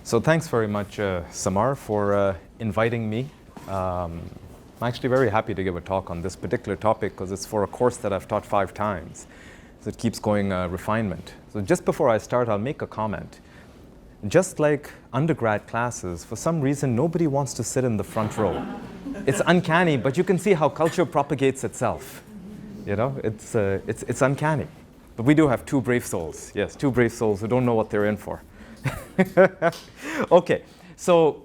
So thanks very much, Samar, for inviting me. I'm actually very happy to give a talk on this particular topic because it's for a course that I've taught 5 times. So it keeps going refinement. So just before I start, I'll make a comment. Just like undergrad classes, for some reason, nobody wants to sit in the front row. It's uncanny, but you can see how culture propagates itself. You know, it's uncanny. But we do have 2 brave souls. Yes, 2 brave souls who don't know what they're in for. Okay, so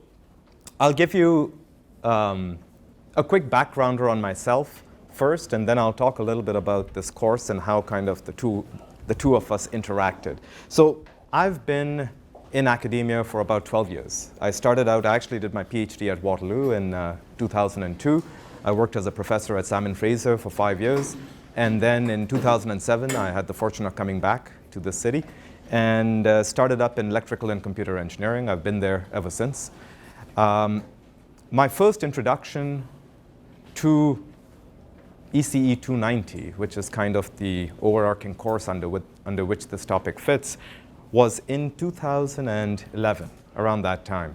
I'll give you a quick backgrounder on myself first, and then I'll talk a little bit about this course and how kind of the two of us interacted. So I've been in academia for about 12 years. I actually did my PhD at Waterloo in 2002. I worked as a professor at Simon Fraser for 5 years. And then in 2007, I had the fortune of coming back to the city and started up in electrical and computer engineering. I've been there ever since. My first introduction to ECE 290, which is kind of the overarching course under which this topic fits, was in 2011, around that time.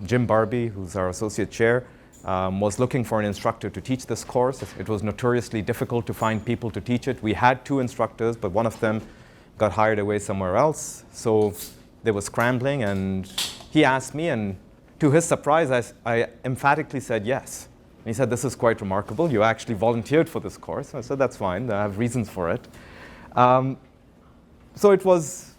Jim Barbie, who's our associate chair, was looking for an instructor to teach this course. It was notoriously difficult to find people to teach it. We had 2 instructors, but one of them got hired away somewhere else. So they were scrambling, and he asked me, and to his surprise, I emphatically said yes. And he said, "This is quite remarkable. You actually volunteered for this course." I said, "That's fine. I have reasons for it." So it was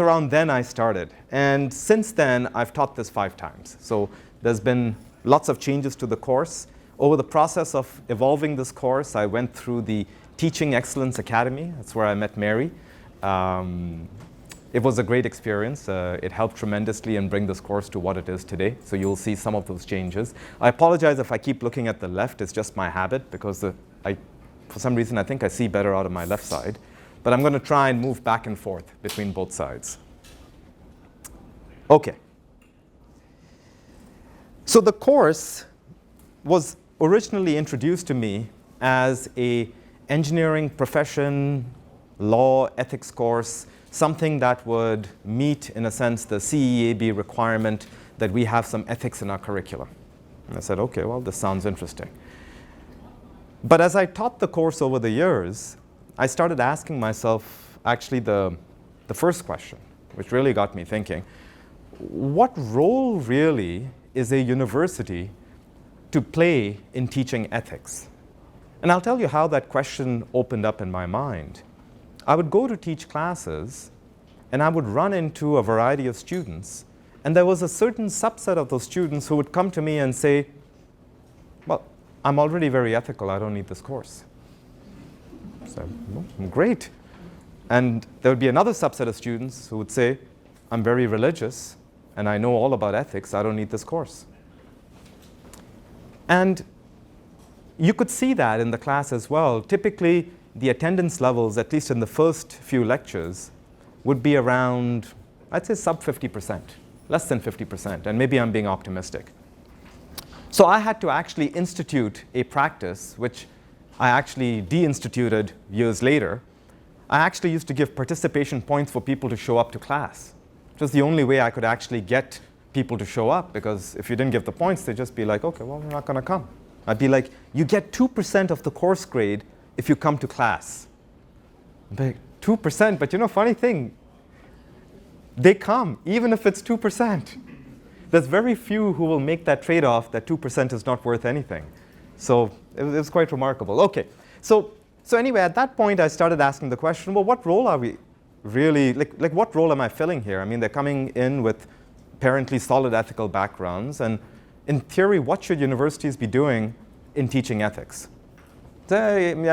around then I started. And since then, I've taught this 5 times. So there's been lots of changes to the course. Over the process of evolving this course, I went through the Teaching Excellence Academy. That's where I met Mary. It was a great experience. It helped tremendously in bring this course to what it is today. So you'll see some of those changes. I apologize if I keep looking at the left. It's just my habit because for some reason, I think I see better out of my left side. But I'm going to try and move back and forth between both sides. OK. So the course was originally introduced to me as an engineering profession, law, ethics course, something that would meet, in a sense, the CEAB requirement that we have some ethics in our curriculum. And I said, OK, well, this sounds interesting. But as I taught the course over the years, I started asking myself, actually, the first question, which really got me thinking, what role really is a university to play in teaching ethics? And I'll tell you how that question opened up in my mind. I would go to teach classes, and I would run into a variety of students, and there was a certain subset of those students who would come to me and say, "Well, I'm already very ethical. I don't need this course." So, well, great. And there would be another subset of students who would say, "I'm very religious, and I know all about ethics. I don't need this course." And you could see that in the class as well. Typically, the attendance levels, at least in the first few lectures, would be around, I'd say, sub 50%, less than 50%. And maybe I'm being optimistic. So I had to actually institute a practice, which I actually deinstituted years later. I actually used to give participation points for people to show up to class. It was the only way I could actually get people to show up, because if you didn't give the points, they'd just be like, "OK, well, we're not going to come." I'd be like, "You get 2% of the course grade if you come to class." I'd be like, 2%? But you know, funny thing, they come, even if it's 2%. There's very few who will make that trade-off that 2% is not worth anything. So it was quite remarkable. OK, so anyway, at that point, I started asking the question, well, what role are we really, like what role am I filling here? I mean, they're coming in with apparently solid ethical backgrounds. And in theory, what should universities be doing in teaching ethics? And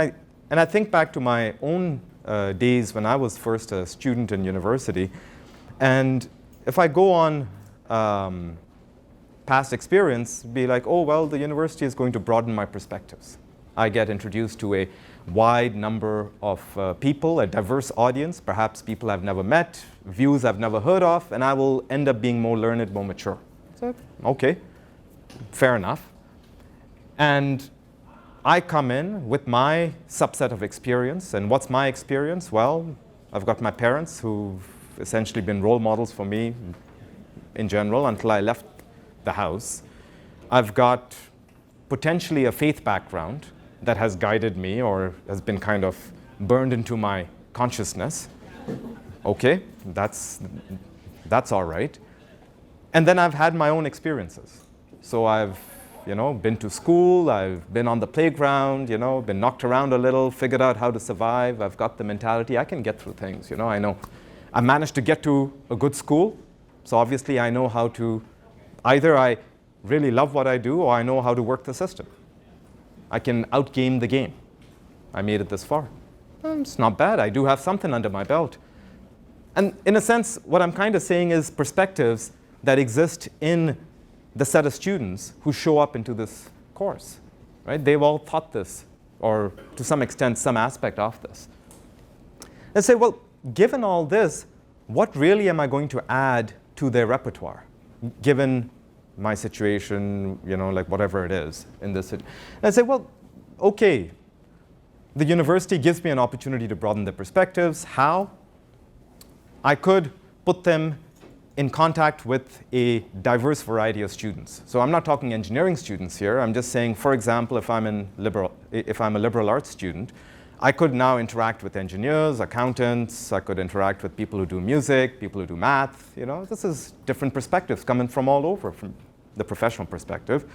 I think back to my own days when I was first a student in university. And if I go on past experience, be like, oh, well, the university is going to broaden my perspectives. I get introduced to a wide number of people, a diverse audience, perhaps people I've never met, views I've never heard of, and I will end up being more learned, more mature. So, OK, fair enough. And I come in with my subset of experience. And what's my experience? Well, I've got my parents who've essentially been role models for me in general until I left the house. I've got potentially a faith background that has guided me or has been kind of burned into my consciousness. Okay, that's all right. And then I've had my own experiences. So I've, been to school, I've been on the playground, been knocked around a little, figured out how to survive. I've got the mentality, I can get through things, I know. I managed to get to a good school, so obviously I know how to, either I really love what I do or I know how to work the system. I can outgame the game. I made it this far. It's not bad, I do have something under my belt. And in a sense, what I'm kind of saying is perspectives that exist in the set of students who show up into this course, right? They've all thought this, or to some extent, some aspect of this. And say, well, given all this, what really am I going to add to their repertoire, given my situation, like whatever it is in this? And I say, well, okay, the university gives me an opportunity to broaden their perspectives. How? I could put them in contact with a diverse variety of students. So I'm not talking engineering students here. I'm just saying, for example, if I'm a liberal arts student, I could now interact with engineers, accountants. I could interact with people who do music, people who do math. This is different perspectives coming from all over, from the professional perspective.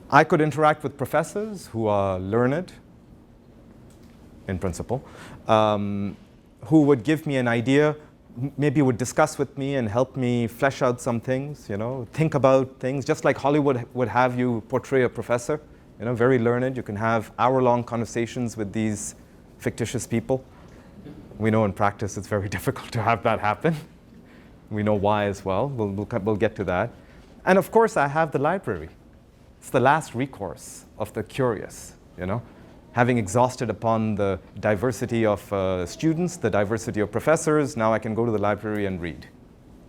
I could interact with professors who are learned, in principle, who would give me an idea, maybe would discuss with me and help me flesh out some things, think about things, just like Hollywood would have you portray a professor, very learned. You can have hour-long conversations with these fictitious people. We know in practice it's very difficult to have that happen. We know why as well. We'll get to that. And of course, I have the library. It's the last recourse of the curious, Having exhausted upon the diversity of students, the diversity of professors, now I can go to the library and read.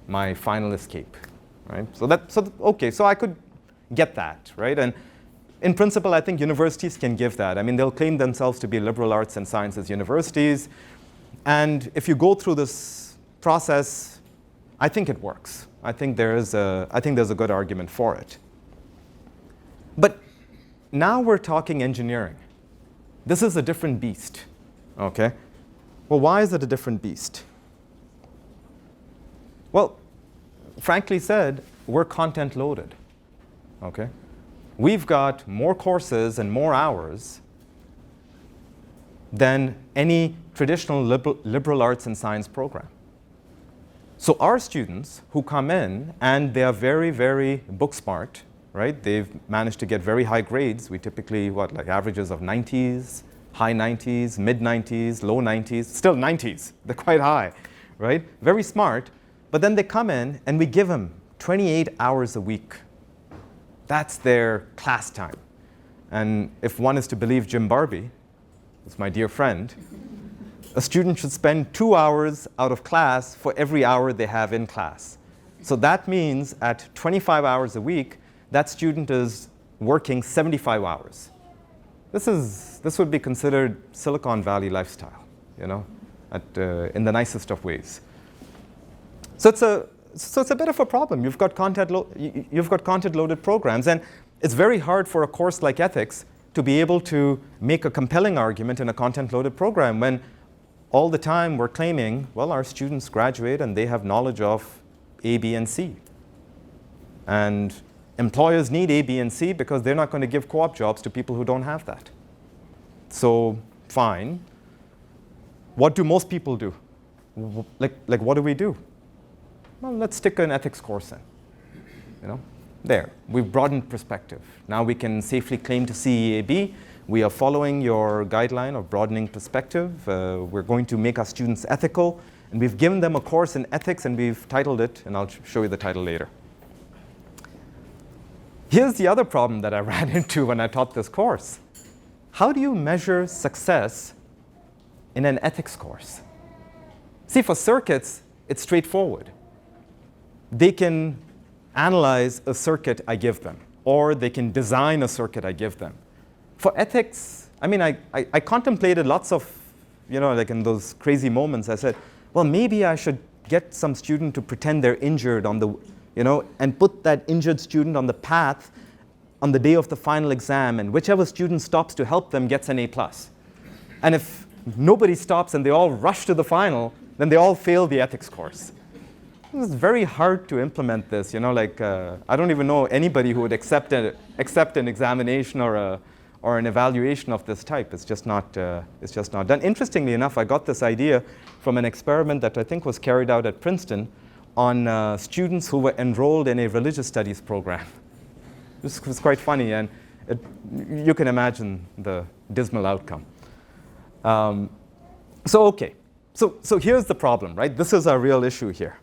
My final escape, right? So I could get that, right? And in principle, I think universities can give that. I mean, they'll claim themselves to be liberal arts and sciences universities. And if you go through this process, I think it works. I think there's a good argument for it. But now we're talking engineering. This is a different beast, okay? Well, why is it a different beast? Well, frankly said, we're content loaded, okay? We've got more courses and more hours than any traditional liberal arts and science program. So our students who come in and they are very, very book smart, right? They've managed to get very high grades. We typically, like averages of 90s, high 90s, mid 90s, low 90s, still 90s. They're quite high, right? Very smart. But then they come in and we give them 28 hours a week. That's their class time. And if one is to believe Jim Barbie, who's my dear friend, a student should spend 2 hours out of class for every hour they have in class. So that means at 25 hours a week, that student is working 75 hours. This would be considered Silicon Valley lifestyle, in the nicest of ways. So it's a bit of a problem. You've got content-loaded programs, and it's very hard for a course like ethics to be able to make a compelling argument in a content-loaded program when all the time we're claiming, well, our students graduate and they have knowledge of A, B, and C. And employers need A, B, and C because they're not going to give co-op jobs to people who don't have that. So, fine. What do most people do? Like what do we do? Well, let's stick an ethics course in. There. We've broadened perspective. Now we can safely claim to CEAB. We are following your guideline of broadening perspective. We're going to make our students ethical. And we've given them a course in ethics, and we've titled it, and I'll show you the title later. Here's the other problem that I ran into when I taught this course. How do you measure success in an ethics course? See, for circuits, it's straightforward. They can analyze a circuit I give them, or they can design a circuit I give them. For ethics, I mean, I contemplated lots of, like in those crazy moments, I said, well, maybe I should get some student to pretend they're injured on the and put that injured student on the path on the day of the final exam, and whichever student stops to help them gets an A+. And if nobody stops and they all rush to the final, then they all fail the ethics course. It's very hard to implement this. I don't even know anybody who would accept an examination or an evaluation of this type. It's just not done. Interestingly enough, I got this idea from an experiment that I think was carried out at Princeton on students who were enrolled in a religious studies program. This was quite funny, and you can imagine the dismal outcome. So here's the problem, right? This is our real issue here.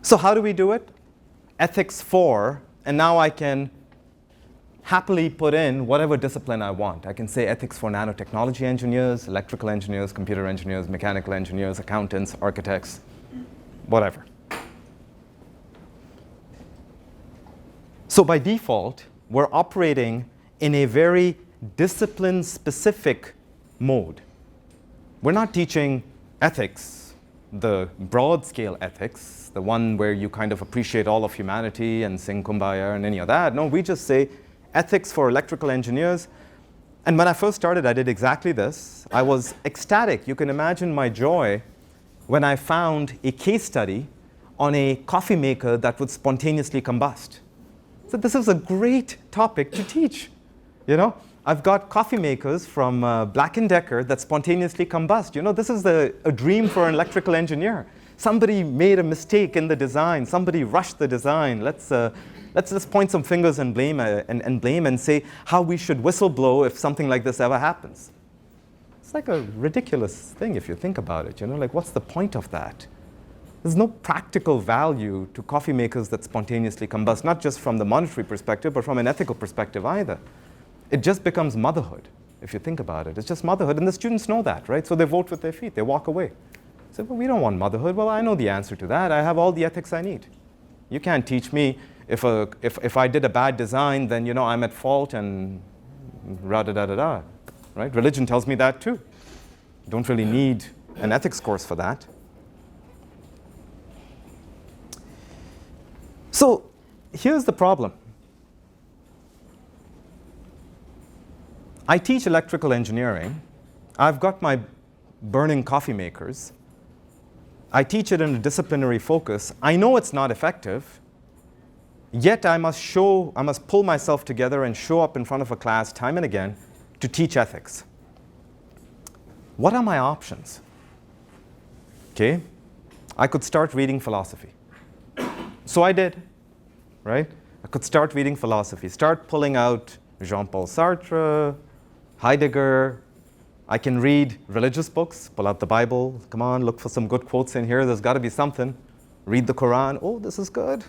So how do we do it? Ethics 4, and now I can happily put in whatever discipline I want. I can say ethics for nanotechnology engineers, electrical engineers, computer engineers, mechanical engineers, accountants, architects, whatever. So by default, we're operating in a very discipline-specific mode. We're not teaching ethics, the broad-scale ethics, the one where you kind of appreciate all of humanity and sing Kumbaya and any of that. No, we just say ethics for electrical engineers. And when I first started, I did exactly this. I was ecstatic. You can imagine my joy when I found a case study on a coffee maker that would spontaneously combust. So this is a great topic to teach. I've got coffee makers from Black & Decker that spontaneously combust. This is a dream for an electrical engineer. Somebody made a mistake in the design. Somebody rushed the design. Let's just point some fingers and blame and say how we should whistleblow if something like this ever happens. It's like a ridiculous thing if you think about it. What's the point of that? There's no practical value to coffee makers that spontaneously combust, not just from the monetary perspective, but from an ethical perspective either. It just becomes motherhood, if you think about it. It's just motherhood, and the students know that, right? So they vote with their feet. They walk away. Say, well, we don't want motherhood. Well, I know the answer to that. I have all the ethics I need. You can't teach me if I did a bad design, then I'm at fault and ra-da-da-da-da, right? Religion tells me that too. You don't really need an ethics course for that. So here's the problem. I teach electrical engineering. I've got my burning coffee makers. I teach it in a disciplinary focus. I know it's not effective, yet I must pull myself together and show up in front of a class time and again to teach ethics. What are my options? Okay, I could start reading philosophy. So I did, right? I could start reading philosophy, start pulling out Jean-Paul Sartre, Heidegger. I can read religious books, pull out the Bible. Come on, look for some good quotes in here. There's got to be something. Read the Quran. Oh, this is good.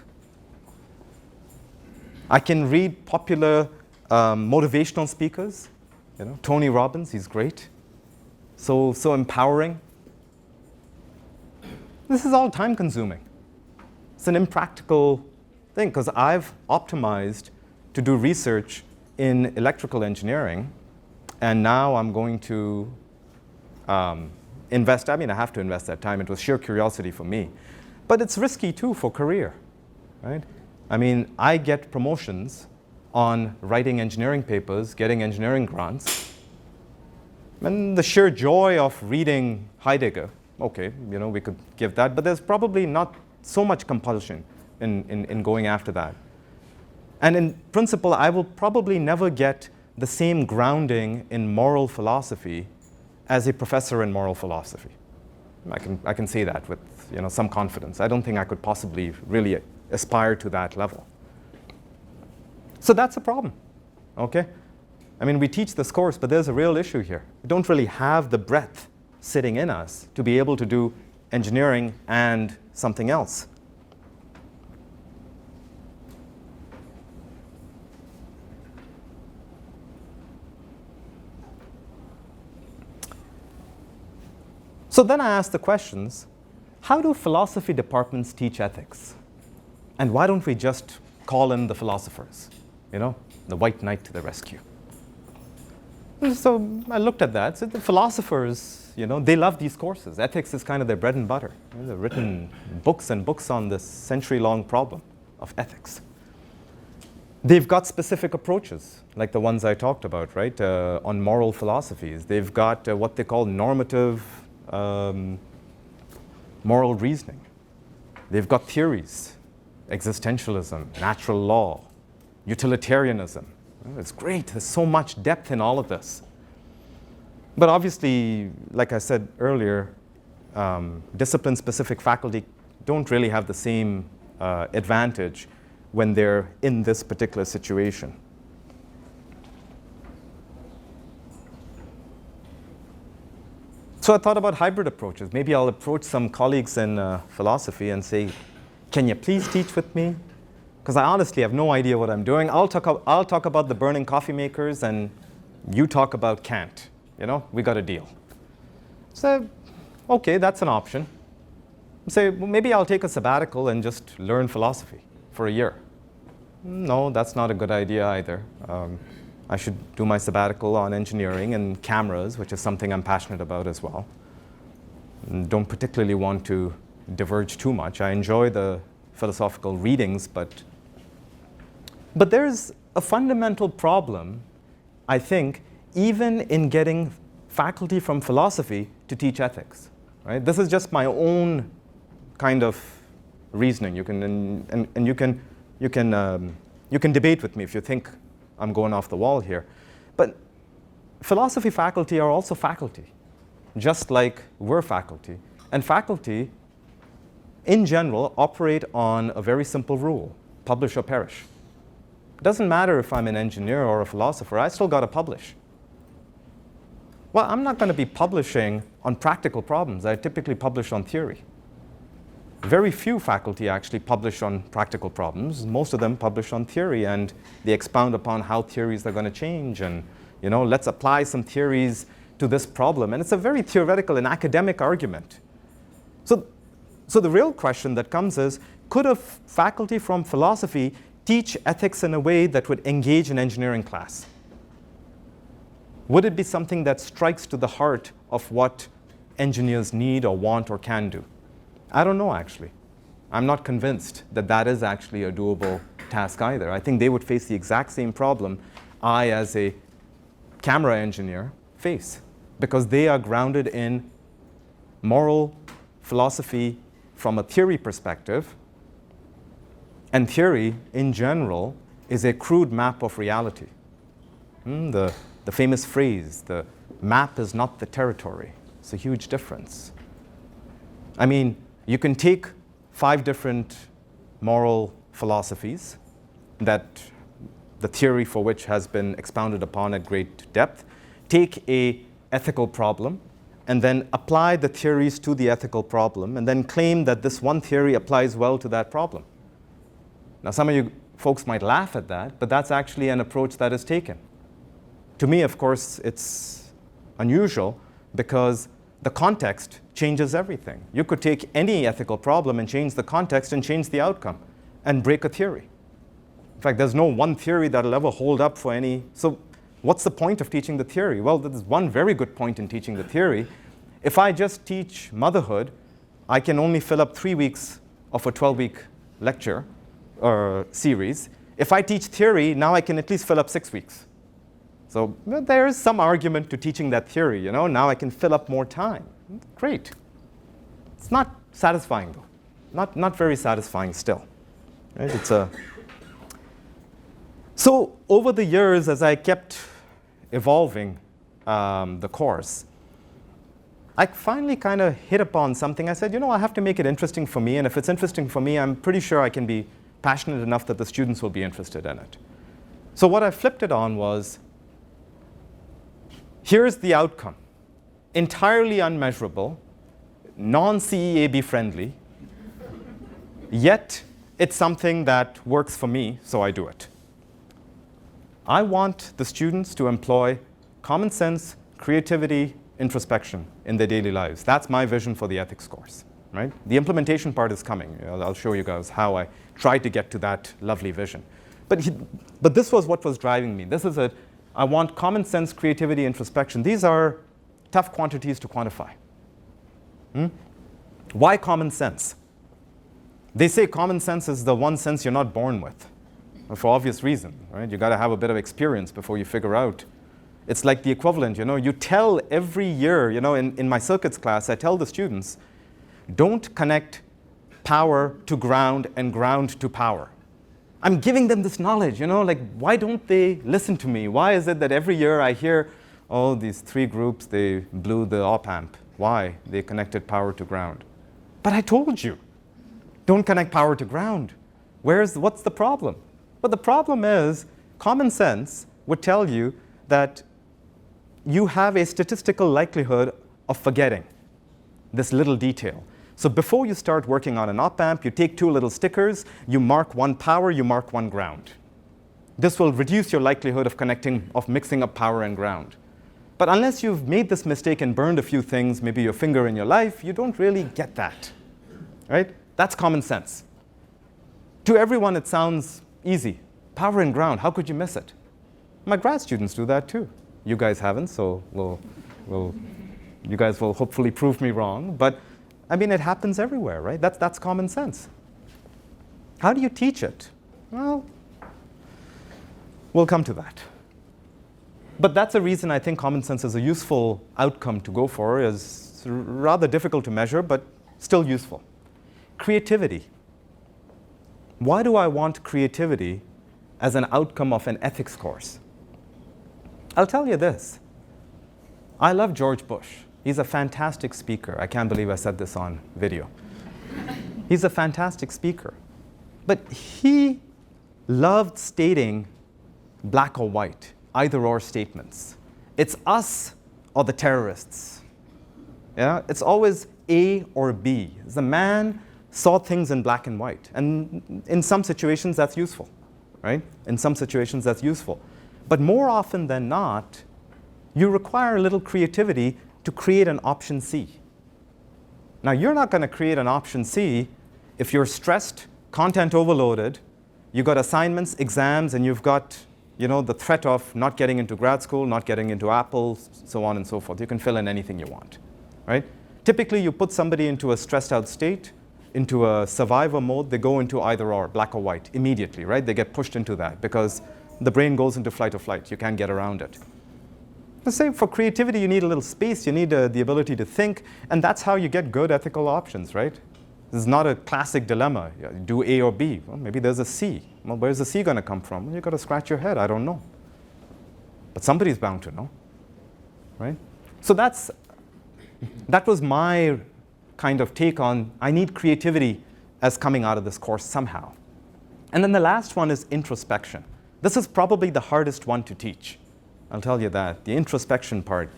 I can read popular motivational speakers. Tony Robbins, he's great. So empowering. This is all time consuming. It's an impractical thing because I've optimized to do research in electrical engineering. And now I'm going to invest. I have to invest that time. It was sheer curiosity for me. But it's risky, too, for career, right? I get promotions on writing engineering papers, getting engineering grants. And the sheer joy of reading Heidegger, okay, we could give that. But there's probably not so much compulsion in going after that. And in principle, I will probably never get the same grounding in moral philosophy as a professor in moral philosophy. I can say that with some confidence. I don't think I could possibly really aspire to that level. So that's a problem, okay? We teach this course, but there's a real issue here. We don't really have the breadth sitting in us to be able to do engineering and something else. So then I asked the questions, how do philosophy departments teach ethics? And why don't we just call in the philosophers, the white knight to the rescue? So I looked at that. So the philosophers, they love these courses. Ethics is kind of their bread and butter. They've written books and books on this century-long problem of ethics. They've got specific approaches, like the ones I talked about, right, on moral philosophies. They've got what they call normative moral reasoning. They've got theories, existentialism, natural law, utilitarianism. It's great. There's so much depth in all of this. But obviously, like I said earlier, discipline-specific faculty don't really have the same advantage when they're in this particular situation. So I thought about hybrid approaches. Maybe I'll approach some colleagues in philosophy and say, can you please teach with me? Because I honestly have no idea what I'm doing. I'll talk about the burning coffee makers, and you talk about Kant. We got a deal. So, okay, that's an option. Say, well, maybe I'll take a sabbatical and just learn philosophy for a year. No, that's not a good idea either. I should do my sabbatical on engineering and cameras, which is something I'm passionate about as well. And don't particularly want to diverge too much. I enjoy the philosophical readings, but there's a fundamental problem, I think, even in getting faculty from philosophy to teach ethics. Right? This is just my own kind of reasoning. You can you can debate with me if you think I'm going off the wall here. But philosophy faculty are also faculty, just like we're faculty. And faculty, in general, operate on a very simple rule: publish or perish. It doesn't matter if I'm an engineer or a philosopher, I still got to publish. Well, I'm not going to be publishing on practical problems. I typically publish on theory. Very few faculty actually publish on practical problems. Most of them publish on theory, and they expound upon how theories are going to change, and let's apply some theories to this problem. And it's a very theoretical and academic argument. So the real question that comes is, could a faculty from philosophy teach ethics in a way that would engage an engineering class? Would it be something that strikes to the heart of what engineers need or want or can do? I don't know, actually. I'm not convinced that that is actually a doable task either. I think they would face the exact same problem I, as a camera engineer, face, because they are grounded in moral philosophy from a theory perspective. And theory, in general, is a crude map of reality. The famous phrase, the map is not the territory. It's a huge difference. I mean, you can take 5 different moral philosophies, that the theory for which has been expounded upon at great depth, take a ethical problem, and then apply the theories to the ethical problem, and then claim that this one theory applies well to that problem. Now, some of you folks might laugh at that, but that's actually an approach that is taken. To me, of course, it's unusual because the context changes everything. You could take any ethical problem and change the context and change the outcome and break a theory. In fact, there's no one theory that'll ever hold up for any. So what's the point of teaching the theory? Well, there's one very good point in teaching the theory. If I just teach motherhood, I can only fill up 3 weeks of a 12-week lecture or series. If I teach theory, now I can at least fill up 6 weeks. So there is some argument to teaching that theory. Now I can fill up more time. Great. It's not satisfying, though. Not very satisfying still. Right? So over the years, as I kept evolving the course, I finally kind of hit upon something. I said, I have to make it interesting for me. And if it's interesting for me, I'm pretty sure I can be passionate enough that the students will be interested in it. So what I flipped it on was, here's the outcome. Entirely unmeasurable, non-CEAB friendly, yet it's something that works for me, so I do it. I want the students to employ common sense, creativity, introspection in their daily lives. That's my vision for the ethics course. Right? The implementation part is coming. I'll show you guys how I tried to get to that lovely vision. But this was what was driving me. This is a I want common sense, creativity, introspection. These are tough quantities to quantify. Why common sense? They say common sense is the one sense you're not born with, for obvious reason, right? You got to have a bit of experience before you figure out. It's like the equivalent, you tell every year, in my circuits class, I tell the students, don't connect power to ground and ground to power. I'm giving them this knowledge, why don't they listen to me? Why is it that every year I hear, oh, these 3 groups, they blew the op amp. Why? They connected power to ground. But I told you, don't connect power to ground. What's the problem? But the problem is, common sense would tell you that you have a statistical likelihood of forgetting this little detail. So before you start working on an op amp, you take 2 little stickers, you mark 1 power, you mark 1 ground. This will reduce your likelihood of mixing up power and ground. But unless you've made this mistake and burned a few things, maybe your finger in your life, you don't really get that, right? That's common sense. To everyone, it sounds easy. Power and ground, how could you miss it? My grad students do that too. You guys haven't, so you guys will hopefully prove me wrong. But I mean, it happens everywhere, right? That's common sense. How do you teach it? Well, we'll come to that. But that's a reason I think common sense is a useful outcome to go for. Is rather difficult to measure, but still useful. Creativity. Why do I want creativity as an outcome of an ethics course? I'll tell you this. I love George Bush. He's a fantastic speaker. I can't believe I said this on video. He's a fantastic speaker. But he loved stating black or white, either-or statements. It's us or the terrorists. Yeah? It's always A or B. The man saw things in black and white. And in some situations, that's useful, right? In some situations, that's useful. But more often than not, you require a little creativity to create an option C. Now, you're not going to create an option C if you're stressed, content overloaded, you've got assignments, exams, and you've got the threat of not getting into grad school, not getting into Apple, so on and so forth. You can fill in anything you want, right? Typically, you put somebody into a stressed out state, into a survivor mode, they go into either or, black or white, immediately, right? They get pushed into that because the brain goes into fight or flight. You can't get around it. The same for creativity, you need a little space, you need the ability to think, and that's how you get good ethical options, right? This is not a classic dilemma. Do A or B? Well, maybe there's a C. Well, where's the C going to come from? Well, you've got to scratch your head. I don't know. But somebody's bound to know, right? So that was my kind of take on, I need creativity as coming out of this course somehow. And then the last one is introspection. This is probably the hardest one to teach. I'll tell you that, the introspection part.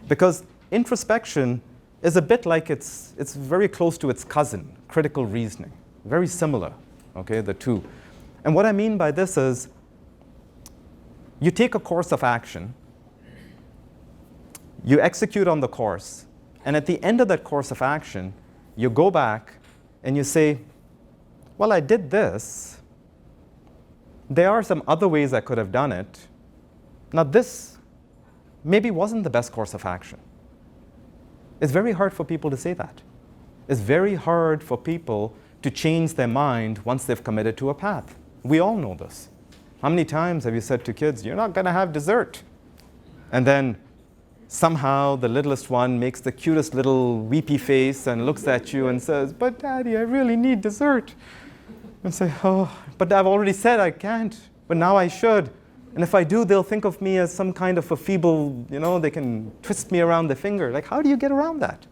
Because introspection is a bit like it's very close to its cousin, critical reasoning. Very similar, okay, the two. And what I mean by this is, you take a course of action, you execute on the course, and at the end of that course of action, you go back and you say, well, I did this. There are some other ways I could have done it. Now, this maybe wasn't the best course of action. It's very hard for people to say that. It's very hard for people to change their mind once they've committed to a path. We all know this. How many times have you said to kids, you're not going to have dessert? And then somehow the littlest one makes the cutest little weepy face and looks at you and says, but Daddy, I really need dessert. And say, oh, but I've already said I can't, but now I should. And if I do, they'll think of me as some kind of a feeble, they can twist me around the finger. Like, how do you get around that?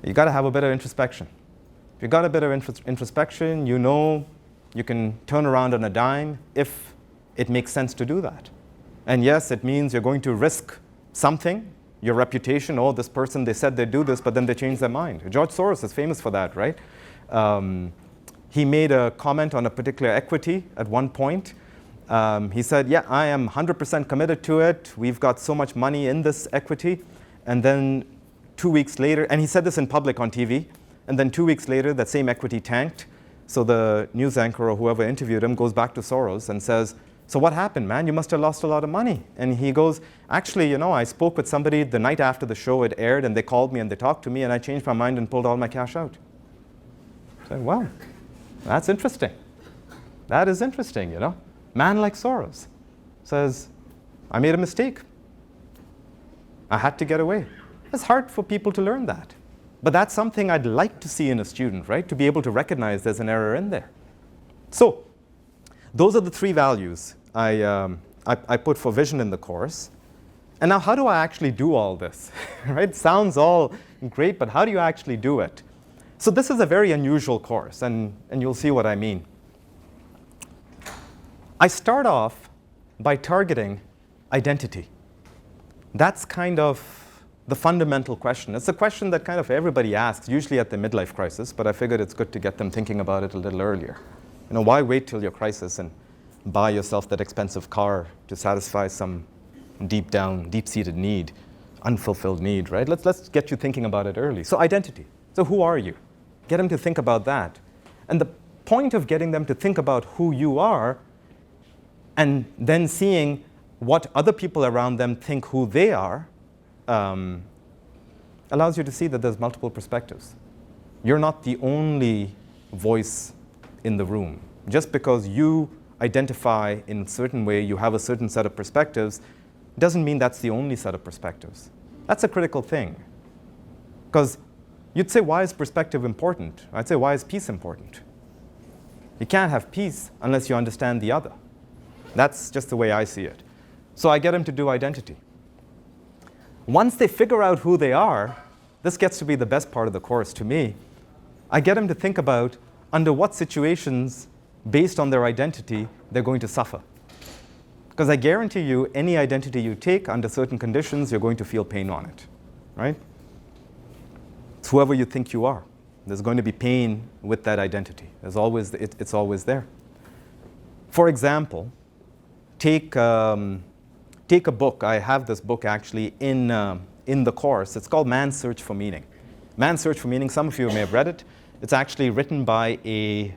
You got to have a bit of introspection. If you got a bit of introspection, you can turn around on a dime if it makes sense to do that. And yes, it means you're going to risk something, your reputation. Oh, this person, they said they'd do this, but then they changed their mind. George Soros is famous for that, right? He made a comment on a particular equity at one point. He said, yeah, I am 100% committed to it. We've got so much money in this equity. And then 2 weeks later, and he said this in public on TV, and then 2 weeks later, that same equity tanked. So the news anchor or whoever interviewed him goes back to Soros and says, So what happened, man? You must have lost a lot of money. And he goes, actually, I spoke with somebody the night after the show had aired, and they called me and they talked to me, and I changed my mind and pulled all my cash out. I said, wow, that's interesting. That is interesting, Man like Soros says, I made a mistake. I had to get away. It's hard for people to learn that. But that's something I'd like to see in a student, right? To be able to recognize there's an error in there. So those are the 3 values I put for vision in the course. And now how do I actually do all this? Right? Sounds all great, but how do you actually do it? So this is a very unusual course, and you'll see what I mean. I start off by targeting identity. That's kind of the fundamental question. It's a question that kind of everybody asks, usually at the midlife crisis, but I figured it's good to get them thinking about it a little earlier. Why wait till your crisis and buy yourself that expensive car to satisfy some deep-seated need, unfulfilled need, right? Let's get you thinking about it early. So identity. So who are you? Get them to think about that. And the point of getting them to think about who you are and then seeing what other people around them think who they are allows you to see that there's multiple perspectives. You're not the only voice in the room. Just because you identify in a certain way, you have a certain set of perspectives, doesn't mean that's the only set of perspectives. That's a critical thing. Because you'd say, why is perspective important? I'd say, why is peace important? You can't have peace unless you understand the other. That's just the way I see it. So I get them to do identity. Once they figure out who they are, this gets to be the best part of the course to me. I get them to think about under what situations, based on their identity, they're going to suffer. Because I guarantee you, any identity you take under certain conditions, you're going to feel pain on it, right? It's whoever you think you are. There's going to be pain with that identity. It's always there. For example, take a book. I have this book actually in the course. It's called Man's Search for Meaning. Man's Search for Meaning, some of you may have read it. It's actually written by a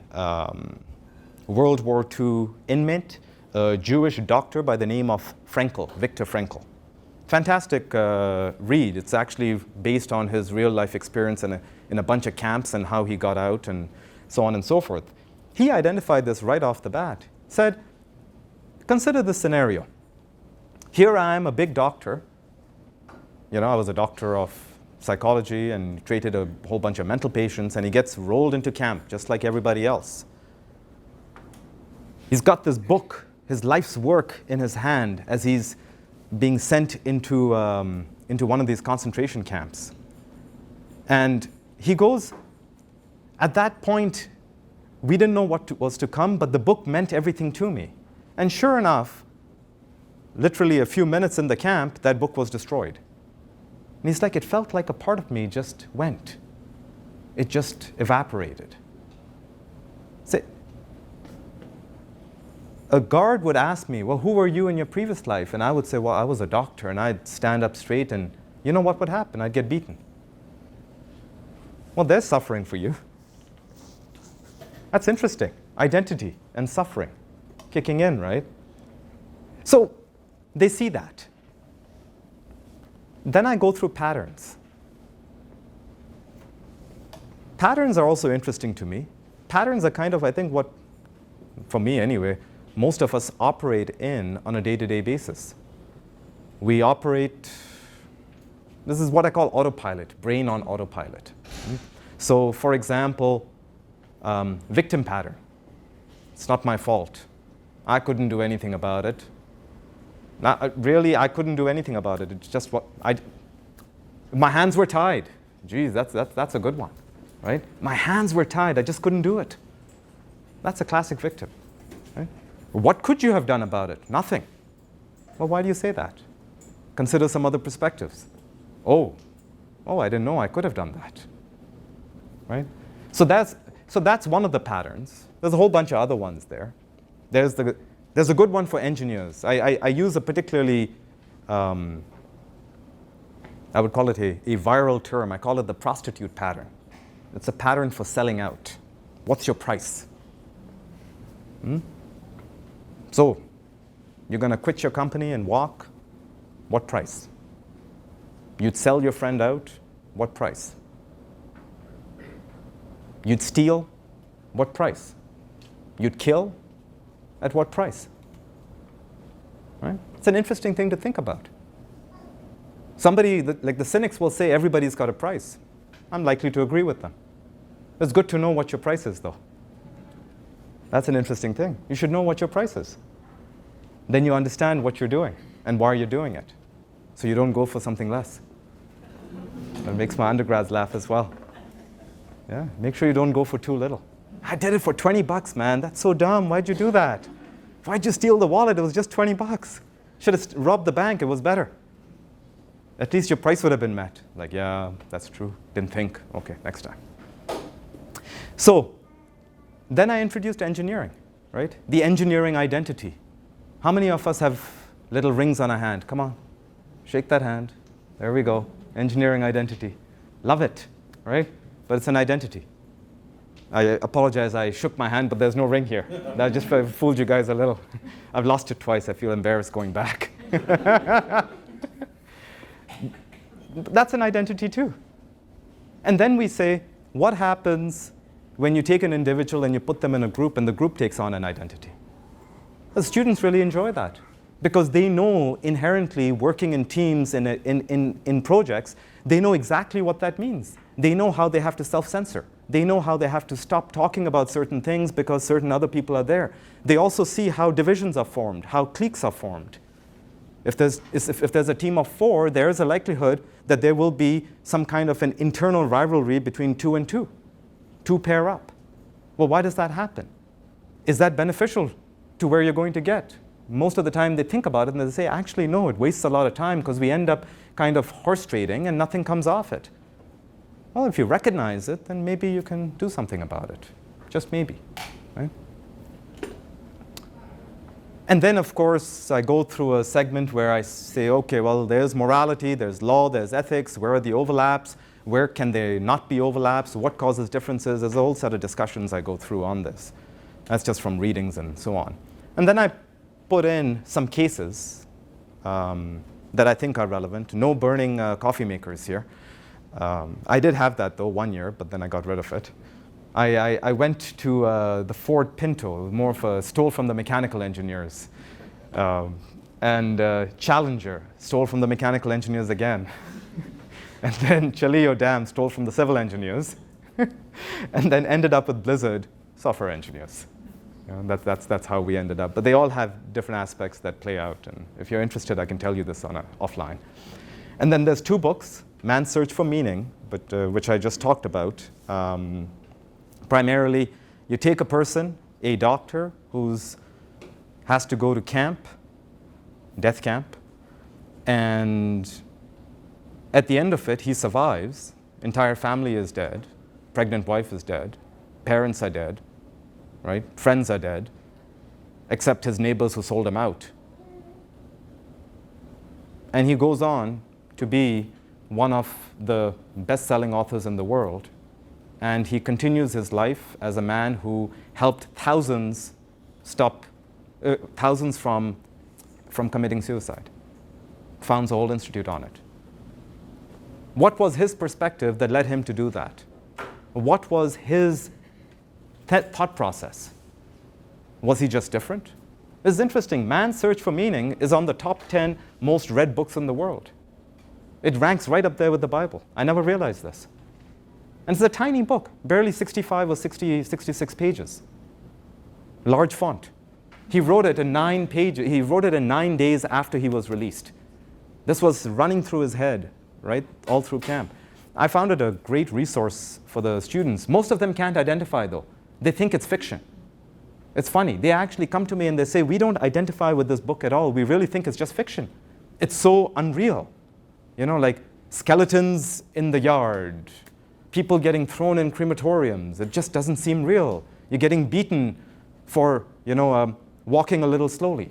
World War II inmate, a Jewish doctor by the name of Viktor Frankl. Fantastic read. It's actually based on his real life experience in a bunch of camps and how he got out and so on and so forth. He identified this right off the bat. Said, consider this scenario. Here I am, a big doctor. I was a doctor of psychology and treated a whole bunch of mental patients, and he gets rolled into camp just like everybody else. He's got this book, his life's work in his hand as he's being sent into one of these concentration camps. And he goes, at that point, we didn't know what was to come, but the book meant everything to me. And sure enough, literally a few minutes in the camp, that book was destroyed. And he's like, it felt like a part of me just went. It just evaporated. So, a guard would ask me, well, who were you in your previous life? And I would say, well, I was a doctor. And I'd stand up straight, and you know what would happen? I'd get beaten. Well, there's suffering for you. That's interesting. Identity and suffering kicking in, right? So they see that. Then I go through patterns. Patterns are also interesting to me. Patterns are kind of, I think, what, for me anyway, most of us operate in on a day-to-day basis. We operate, this is what I call autopilot, brain on autopilot. So for example, victim pattern. It's not my fault. I couldn't do anything about it. Really, I couldn't do anything about it. It's just what my hands were tied. Geez, that's a good one, right? My hands were tied. I just couldn't do it. That's a classic victim, right? What could you have done about it? Nothing. Well, why do you say that? Consider some other perspectives. Oh, I didn't know I could have done that, right? So that's one of the patterns. There's a whole bunch of other ones there. There's a good one for engineers. I use a particularly, I would call it a viral term. I call it the prostitute pattern. It's a pattern for selling out. What's your price? So You're going to quit your company and walk? What price? You'd sell your friend out? What price? You'd steal? What price? You'd kill? At what price? Right? It's an interesting thing to think about. Somebody, like the cynics, will say everybody's got a price. I'm likely to agree with them. It's good to know what your price is, though. That's an interesting thing. You should know what your price is. Then you understand what you're doing and why you're doing it. So you don't go for something less. That makes my undergrads laugh as well. Yeah, make sure you don't go for too little. I did it for 20 bucks, man. That's so dumb. Why'd you do that? Why'd you steal the wallet? It was just 20 bucks. Should have robbed the bank. It was better. At least your price would have been met. Like, yeah, that's true. Didn't think. Okay, next time. So then I introduced engineering, right? The engineering identity. How many of us have little rings on a hand? Come on, shake that hand. There we go. Engineering identity. Love it, right? But it's an identity. I apologize, I shook my hand, but there's no ring here. That just fooled you guys a little. I've lost it twice. I feel embarrassed going back. That's an identity too. And then we say, what happens when you take an individual and you put them in a group and the group takes on an identity? The students really enjoy that because they know inherently working in teams in projects, they know exactly what that means. They know how they have to self-censor. They know how they have to stop talking about certain things because certain other people are there. They also see how divisions are formed, how cliques are formed. If there's a team of 4, there is a likelihood that there will be some kind of an internal rivalry between 2 and 2. 2 pair up. Well, why does that happen? Is that beneficial to where you're going to get? Most of the time they think about it and they say, actually, no, it wastes a lot of time because we end up kind of horse trading and nothing comes off it. Well, if you recognize it, then maybe you can do something about it. Just maybe, right? And then, of course, I go through a segment where I say, okay, well, there's morality, there's law, there's ethics. Where are the overlaps? Where can there not be overlaps? What causes differences? There's a whole set of discussions I go through on this. That's just from readings and so on. And then I put in some cases that I think are relevant. No burning coffee makers here. I did have that, though, 1 year, but then I got rid of it. I went to the Ford Pinto, more of a stole from the mechanical engineers. And Challenger stole from the mechanical engineers again. And then Chaleo Dam stole from the civil engineers. And then ended up with Blizzard software engineers. You know, that's how we ended up. But they all have different aspects that play out. And if you're interested, I can tell you this offline. And then there's 2 books, Man's Search for Meaning, but, which I just talked about. Primarily, you take a person, a doctor, who has to go to camp, death camp, and at the end of it, he survives. Entire family is dead. Pregnant wife is dead. Parents are dead. Right? Friends are dead, except his neighbors who sold him out. And he goes on to be one of the best-selling authors in the world. And he continues his life as a man who helped thousands from committing suicide. Founds a whole institute on it. What was his perspective that led him to do that? What was his thought process? Was he just different? It's interesting. Man's Search for Meaning is on the top 10 most read books in the world. It ranks right up there with the Bible. I never realized this. And it's a tiny book, barely 65 or 66 pages. Large font. He wrote it in 9 pages. He wrote it in 9 days after he was released. This was running through his head, right, all through camp. I found it a great resource for the students. Most of them can't identify, though. They think it's fiction. It's funny. They actually come to me and they say, we don't identify with this book at all. We really think it's just fiction. It's so unreal. You know, like skeletons in the yard, people getting thrown in crematoriums. It just doesn't seem real. You're getting beaten for, walking a little slowly.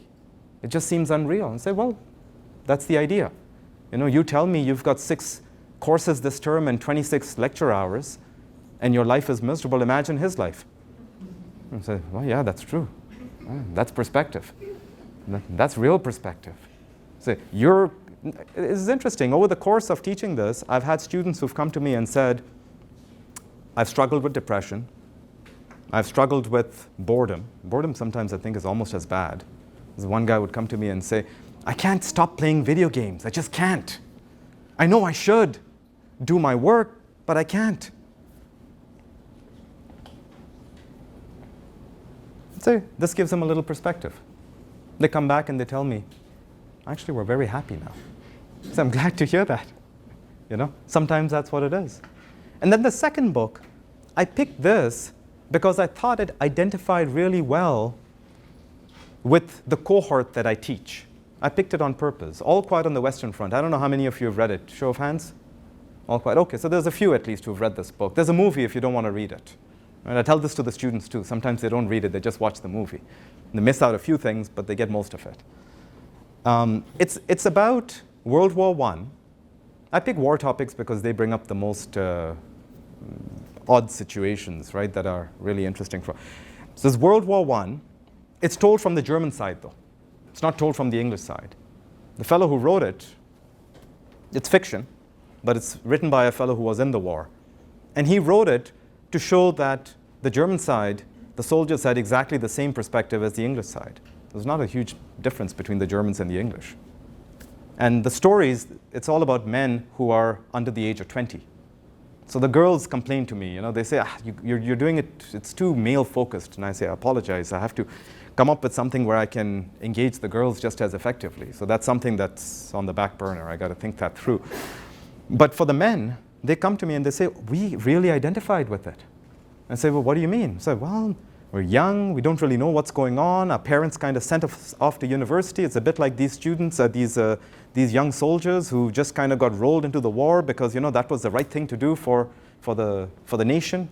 It just seems unreal. And say, well, that's the idea. You know, you tell me you've got 6 courses this term and 26 lecture hours, and your life is miserable. Imagine his life. And say, well, yeah, that's true. That's perspective. That's real perspective. So it's interesting. Over the course of teaching this, I've had students who've come to me and said, I've struggled with depression. I've struggled with boredom. Boredom sometimes I think is almost as bad. There's one guy would come to me and say, I can't stop playing video games. I just can't. I know I should do my work, but I can't. So this gives them a little perspective. They come back and they tell me, actually, we're very happy now. So I'm glad to hear that. Sometimes that's what it is. And then the second book, I picked this because I thought it identified really well with the cohort that I teach. I picked it on purpose. All Quiet on the Western Front. I don't know how many of you have read it. Show of hands? All Quiet. Okay, so there's a few at least who've read this book. There's a movie if you don't want to read it. And I tell this to the students too. Sometimes they don't read it, they just watch the movie. They miss out a few things, but they get most of it. It's about World War I. I pick war topics because they bring up the most odd situations, right, that are really interesting. So it's World War I. It's told from the German side, though. It's not told from the English side. The fellow who wrote it, it's fiction, but it's written by a fellow who was in the war. And he wrote it to show that the German side, the soldiers had exactly the same perspective as the English side. There's not a huge difference between the Germans and the English. And the stories, it's all about men who are under the age of 20. So the girls complain to me, they say, you're doing it, it's too male-focused. And I say, I apologize, I have to come up with something where I can engage the girls just as effectively. So that's something that's on the back burner. I got to think that through. But for the men, they come to me and they say, we really identified with it. I say, well, what do you mean? I say, well, we're young, we don't really know what's going on. Our parents kind of sent us off to university. It's a bit like these students, these young soldiers who just kind of got rolled into the war because, that was the right thing to do for the nation.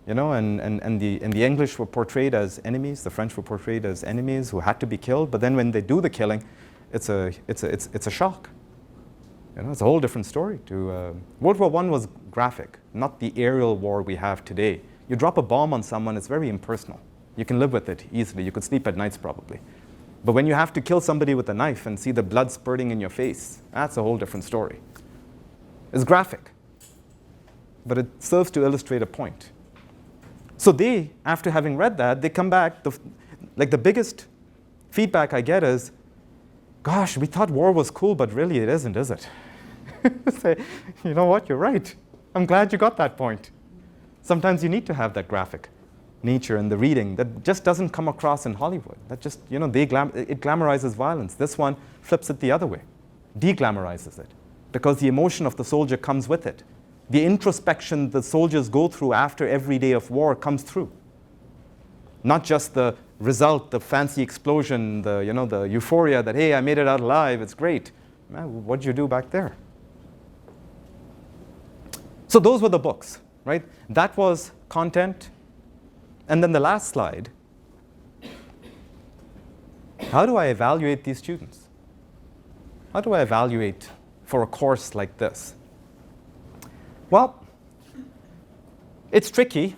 And the English were portrayed as enemies, the French were portrayed as enemies who had to be killed. But then when they do the killing, it's a shock. It's a whole different story. World War I was graphic, not the aerial war we have today. You drop a bomb on someone, it's very impersonal. You can live with it easily. You could sleep at nights probably. But when you have to kill somebody with a knife and see the blood spurting in your face, that's a whole different story. It's graphic, but it serves to illustrate a point. So they, after having read that, they come back, the biggest feedback I get is, gosh, we thought war was cool, but really it isn't, is it? Say, you know what, you're right. I'm glad you got that point. Sometimes you need to have that graphic nature in the reading that just doesn't come across in Hollywood. That just, it glamorizes violence. This one flips it the other way, de-glamorizes it, because the emotion of the soldier comes with it. The introspection the soldiers go through after every day of war comes through. Not just the result, the fancy explosion, the euphoria that, hey, I made it out alive, it's great. Man, what'd you do back there? So those were the books, right? That was content. And then the last slide, how do I evaluate these students? How do I evaluate for a course like this? Well, it's tricky.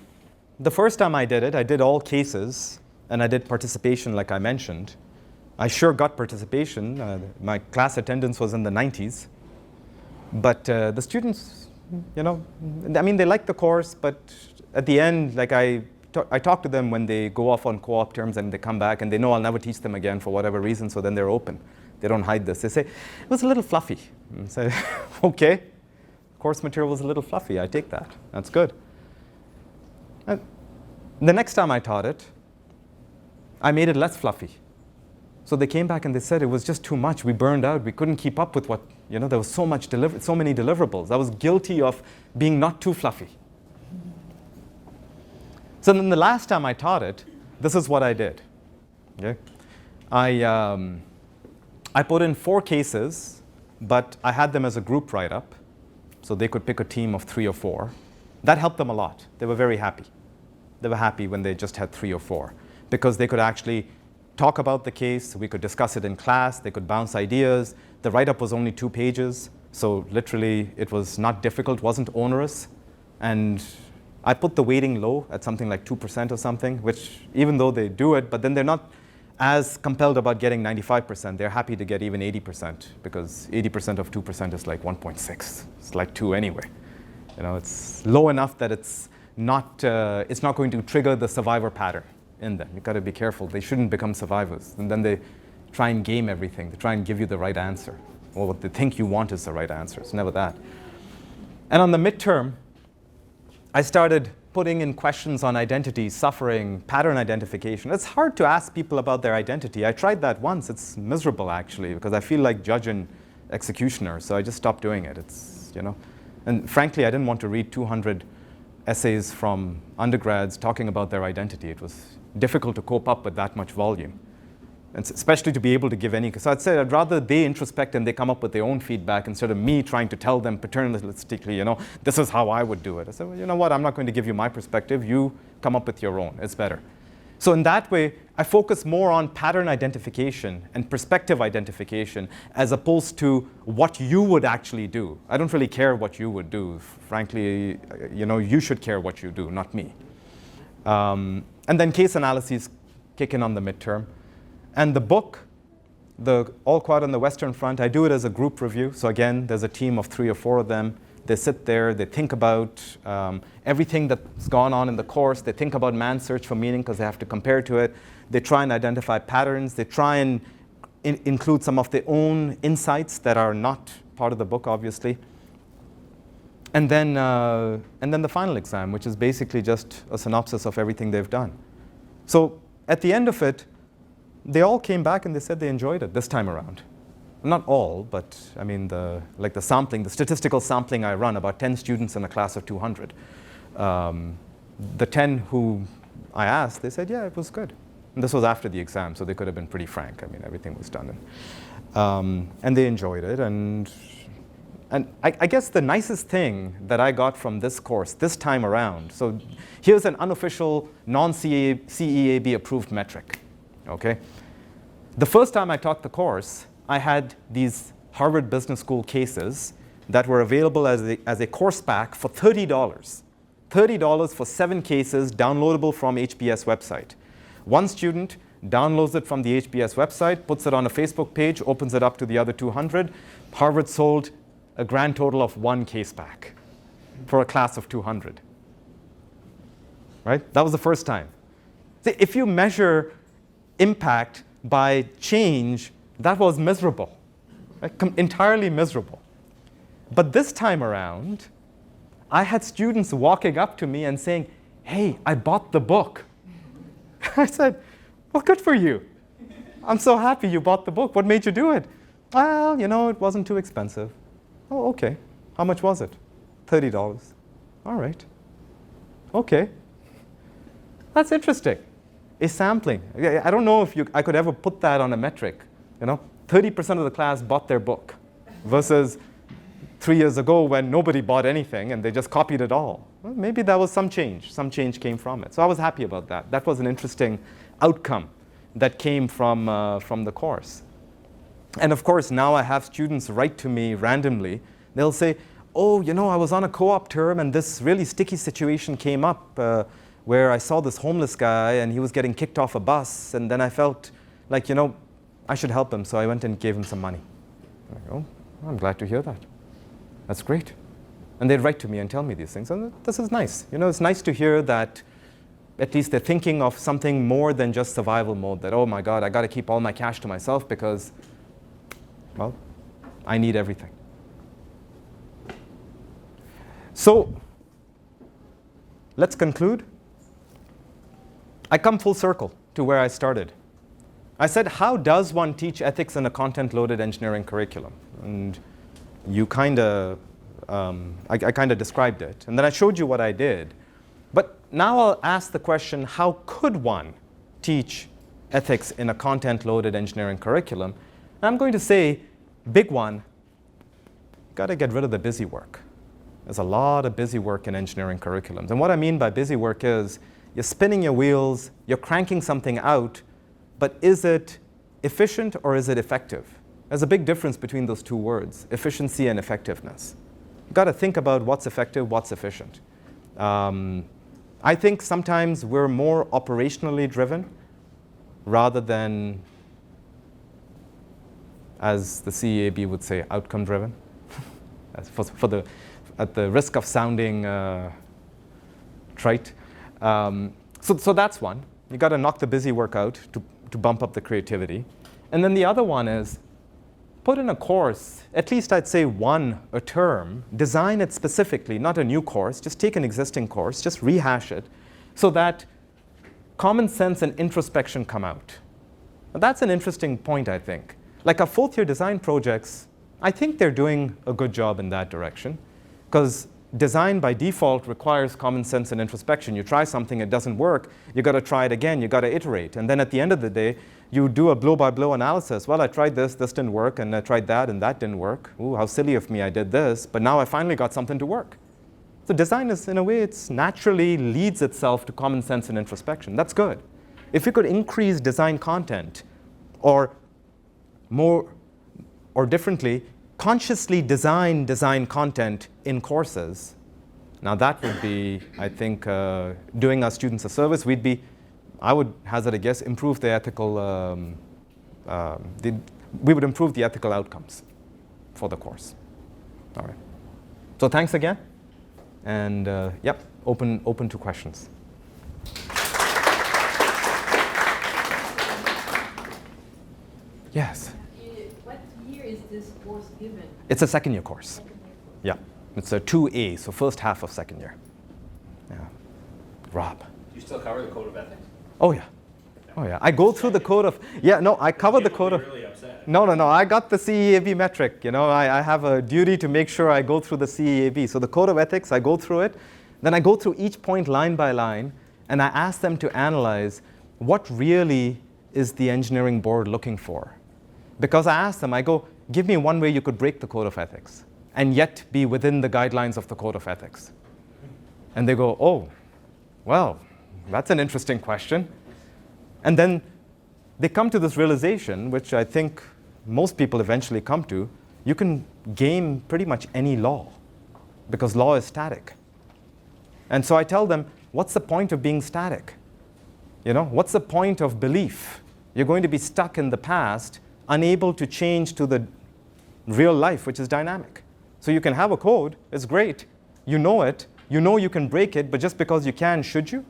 The first time I did it, I did all cases, and I did participation like I mentioned. I sure got participation. My class attendance was in the 90s. But the students, they like the course, but at the end, I talk to them when they go off on co-op terms and they come back and they know I'll never teach them again for whatever reason, so then they're open. They don't hide this. They say, it was a little fluffy. I say, okay. Course material was a little fluffy. I take that. That's good. And the next time I taught it, I made it less fluffy. So they came back and they said it was just too much. We burned out. We couldn't keep up with what, there was so many deliverables. I was guilty of being not too fluffy. So then the last time I taught it, this is what I did. Okay? I put in 4 cases, but I had them as a group write-up, so they could pick a team of 3 or 4. That helped them a lot. They were very happy. They were happy when they just had 3 or 4, because they could actually talk about the case. We could discuss it in class. They could bounce ideas. The write-up was only 2 pages, so literally it was not difficult, wasn't onerous. And I put the weighting low at something like 2% or something, which even though they do it, but then they're not as compelled about getting 95%. They're happy to get even 80% because 80% of 2% is like 1.6. It's like 2 anyway. You know, it's low enough that it's not going to trigger the survivor pattern in them. You've got to be careful. They shouldn't become survivors. And then they try and game everything. They try and give you the right answer. Or what they think you want is the right answer. It's never that. And on the midterm, I started putting in questions on identity, suffering, pattern identification. It's hard to ask people about their identity. I tried that once. It's miserable, actually, because I feel like judge and executioner. So I just stopped doing it. It's, you know. And frankly, I didn't want to read 200 essays from undergrads talking about their identity. It was difficult to cope up with that much volume, and especially to be able to give any. So I'd say I'd rather they introspect and they come up with their own feedback instead of me trying to tell them paternalistically, you know, this is how I would do it. I said, well, you know what, I'm not going to give you my perspective. You come up with your own. It's better. So in that way, I focus more on pattern identification and perspective identification as opposed to what you would actually do. I don't really care what you would do. Frankly, you know, you should care what you do, not me. And then case analyses kick in on the midterm. And the book, the All Quiet on the Western Front, I do it as a group review. So again, there's a team of 3 or 4 of them. They sit there, they think about everything that's gone on in the course. They think about man's search for meaning because they have to compare to it. They try and identify patterns. They try and include some of their own insights that are not part of the book, obviously. And then the final exam, which is basically just a synopsis of everything they've done. So at the end of it, they all came back and they said they enjoyed it this time around. Not all, but I mean, the sampling, the statistical sampling I run, about 10 students in a class of 200. The 10 who I asked, they said, yeah, it was good. And this was after the exam, so they could have been pretty frank. I mean, everything was done. And they enjoyed it. And I guess the nicest thing that I got from this course this time around, so here's an unofficial non-CEAB approved metric, okay? The first time I taught the course, I had these Harvard Business School cases that were available as a course pack for $30. $30 for 7 cases downloadable from HBS website. One student downloads it from the HBS website, puts it on a Facebook page, opens it up to the other 200. Harvard sold a grand total of 1 case pack for a class of 200. Right? That was the first time. See, if you measure impact by change, that was miserable, right? Entirely miserable. But this time around, I had students walking up to me and saying, hey, I bought the book. I said, well, good for you. I'm so happy you bought the book. What made you do it? Well, you know, it wasn't too expensive. Oh, okay. How much was it? $30. All right. Okay. That's interesting. A sampling. I don't know if I could ever put that on a metric. You know, 30% of the class bought their book versus 3 years ago when nobody bought anything and they just copied it all. Well, maybe that was some change. Some change came from it. So I was happy about that. That was an interesting outcome that came from the course. And of course, now I have students write to me randomly. They'll say, oh, you know, I was on a co-op term and this really sticky situation came up where I saw this homeless guy and he was getting kicked off a bus. And then I felt like, you know, I should help him. So I went and gave him some money. I go, oh, I'm glad to hear that. That's great. And they'd write to me and tell me these things. And this is nice. You know, it's nice to hear that at least they're thinking of something more than just survival mode, that, oh my God, I got to keep all my cash to myself because, well, I need everything. So let's conclude. I come full circle to where I started. I said, how does one teach ethics in a content-loaded engineering curriculum? And you kind of, I kind of described it. And then I showed you what I did. But now I'll ask the question, how could one teach ethics in a content-loaded engineering curriculum? And I'm going to say, big one, got to get rid of the busy work. There's a lot of busy work in engineering curriculums. And what I mean by busy work is you're spinning your wheels, you're cranking something out, but is it efficient or is it effective? There's a big difference between those two words, efficiency and effectiveness. You've got to think about what's effective, what's efficient. I think sometimes we're more operationally driven rather than, as the CEAB would say, outcome driven. At the risk of sounding trite. So that's one. You got to knock the busy work out to bump up the creativity. And then the other one is put in a course, at least I'd say one a term, design it specifically, not a new course, just take an existing course, just rehash it, so that common sense and introspection come out. Now, that's an interesting point, I think. Like our fourth year design projects, I think they're doing a good job in that direction, because design by default requires common sense and introspection. You try something, it doesn't work, you got to try it again, you got to iterate. And then at the end of the day, you do a blow-by-blow analysis. Well, I tried this didn't work, and I tried that, and that didn't work. Ooh, how silly of me, I did this, but now I finally got something to work. So design is, in a way, it's naturally leads itself to common sense and introspection. That's good. If we could increase design content, or more, or differently, consciously design content in courses, now that would be, I think, doing our students a service. I would hazard a guess, improve the ethical, we would improve the ethical outcomes for the course. All right. So thanks again. And yep, open to questions. Yes? What year is this course given? It's a second year course. Yeah, it's a 2A, so first half of second year. Yeah. Rob. Do you still cover the code of ethics? Oh yeah. Oh yeah. I go through the code of, yeah, no, I cover the code of, really upset. No, I got the CEAB metric. You know, I have a duty to make sure I go through the CEAB. So the code of ethics, I go through it. Then I go through each point line by line, and I ask them to analyze what really is the engineering board looking for. Because I ask them, I go, give me one way you could break the code of ethics and yet be within the guidelines of the code of ethics. And they go, oh, well, that's an interesting question. And then they come to this realization, which I think most people eventually come to, you can game pretty much any law because law is static. And so I tell them, what's the point of being static? You know, what's the point of belief? You're going to be stuck in the past, unable to change to the real life, which is dynamic. So you can have a code, it's great, you know it, you know you can break it, but just because you can, should you?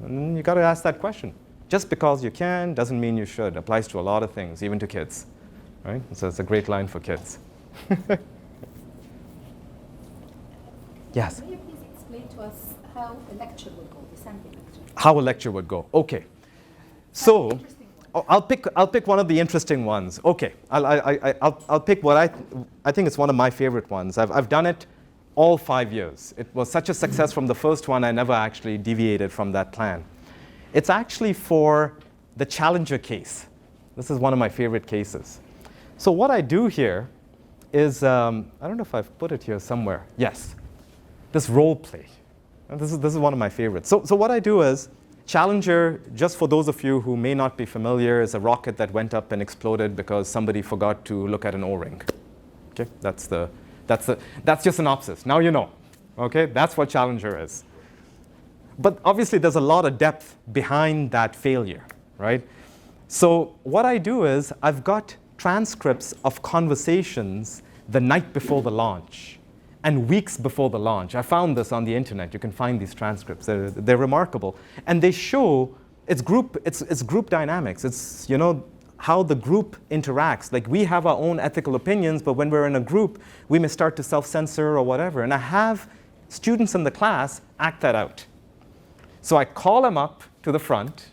And you got to ask that question. Just because you can doesn't mean you should. Applies to a lot of things, even to kids, right? So it's a great line for kids. Yes? Will you please explain to us how a lecture would go, the sample lecture? How a lecture would go. Okay. So I'll pick one of the interesting ones. Okay. I'll pick what I think it's one of my favorite ones. I've done it all 5 years. It was such a success from the first one, I never actually deviated from that plan. It's actually for the challenger case. This is one of my favorite cases. So what I do here is, I don't know if I've put it here somewhere. Yes, this role play. And this is one of my favorites. So what I do is, Challenger, just for those of you who may not be familiar, is a rocket that went up and exploded because somebody forgot to look at an O-ring. Okay, that's your synopsis. Now you know. Okay, that's what Challenger is. But obviously, there's a lot of depth behind that failure, right? So what I do is I've got transcripts of conversations the night before the launch and weeks before the launch. I found this on the internet. You can find these transcripts. They're remarkable. And they show it's group dynamics. It's, you know, how the group interacts. Like, we have our own ethical opinions, but when we're in a group, we may start to self-censor or whatever. And I have students in the class act that out. So I call them up to the front,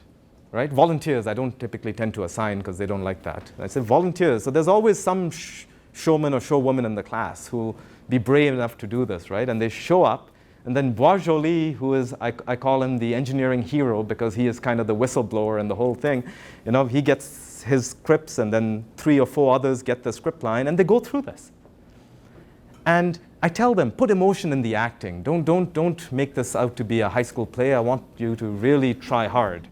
right? Volunteers, I don't typically tend to assign because they don't like that. I say volunteers. So there's always some showman or showwoman in the class who will be brave enough to do this, right? And they show up. And then Bois-Joly, who is, I call him the engineering hero because he is kind of the whistleblower and the whole thing. You know, he gets his scripts, and then 3 or 4 others get the script line, and they go through this. And I tell them, put emotion in the acting. Don't make this out to be a high school play. I want you to really try hard.